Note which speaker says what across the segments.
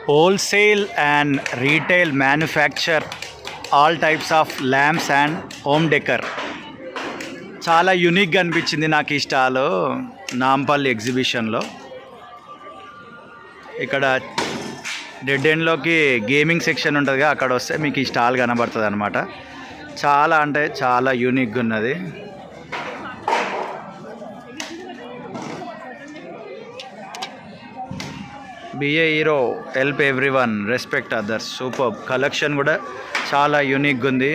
Speaker 1: Wholesale and retail manufacture all types of lamps and home decor. చాలా యూనిక్గా అనిపించింది నాకు ఈ స్టాల్ నాంపల్లి ఎగ్జిబిషన్లో. ఇక్కడ డెడ్ ఎండ్లోకి గేమింగ్ సెక్షన్ ఉంటుందిగా, అక్కడ వస్తే మీకు ఈ స్టాల్ కనబడుతుంది అనమాట. చాలా అంటే చాలా యూనిక్గా ఉన్నది. Be a hero, help everyone, respect others. Super collection కూడా చాలా యూనిక్గా ఉంది.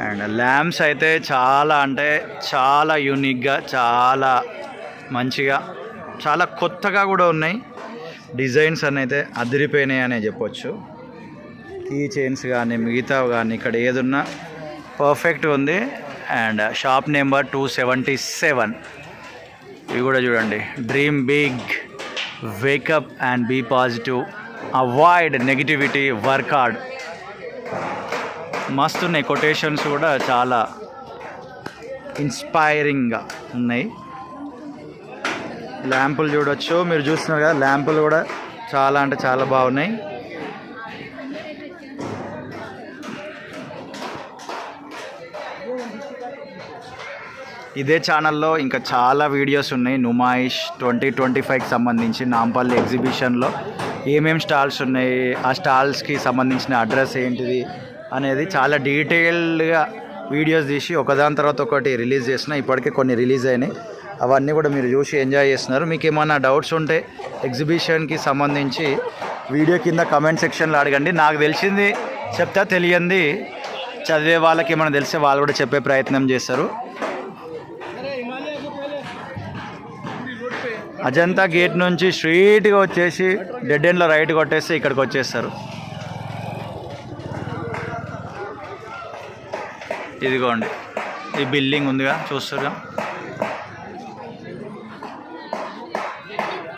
Speaker 1: అండ్ ల్యాంప్స్ అయితే చాలా అంటే చాలా యూనిక్గా, చాలా మంచిగా, చాలా కొత్తగా కూడా ఉన్నాయి. డిజైన్స్ అని అయితే అదిరిపోయినాయి అనే చెప్పొచ్చు. కీ చైన్స్ కానీ మిగతా కానీ ఇక్కడ ఏదున్నా పర్ఫెక్ట్గా ఉంది. And shop number 277. ఇవి కూడా చూడండి. Dream big, wake up and be positive, avoid negativity, work hard. మస్తు ఉన్నాయి. కొటేషన్స్ కూడా చాలా ఇన్స్పైరింగ్గా ఉన్నాయి. ల్యాంపులు చూడొచ్చు, మీరు చూస్తున్నారు కదా, ల్యాంపులు కూడా చాలా అంటే చాలా బాగున్నాయి. ఇదే ఛానల్లో ఇంకా చాలా వీడియోస్ ఉన్నాయి. నుమాయిష్ 2025కి సంబంధించి నాంపల్లి ఎగ్జిబిషన్లో ఏమేమి స్టాల్స్ ఉన్నాయి, ఆ స్టాల్స్కి సంబంధించిన అడ్రస్ ఏంటిది అనేది చాలా డీటెయిల్డ్గా వీడియోస్ తీసి ఒకదాని తర్వాత ఒకటి రిలీజ్ చేసిన. ఇప్పటికే కొన్ని రిలీజ్ అయినాయి, అవన్నీ కూడా మీరు చూసి ఎంజాయ్ చేస్తున్నారు. మీకు ఏమైనా డౌట్స్ ఉంటే ఎగ్జిబిషన్కి సంబంధించి వీడియో కింద కమెంట్ సెక్షన్లో అడగండి. నాకు తెలిసింది చెప్తా, తెలియంది చదివే వాళ్ళకి ఏమైనా తెలిస్తే వాళ్ళు కూడా చెప్పే ప్రయత్నం చేస్తారు. అజంతా గేట్ నుంచి స్ట్రీట్గా వచ్చేసి డెడ్ ఎండ్లో రైట్ కొట్టేస్తే ఇక్కడికి వచ్చేస్తారు. ఇదిగోండి, ఈ బిల్డింగ్ ఉందిగా చూస్తున్నా.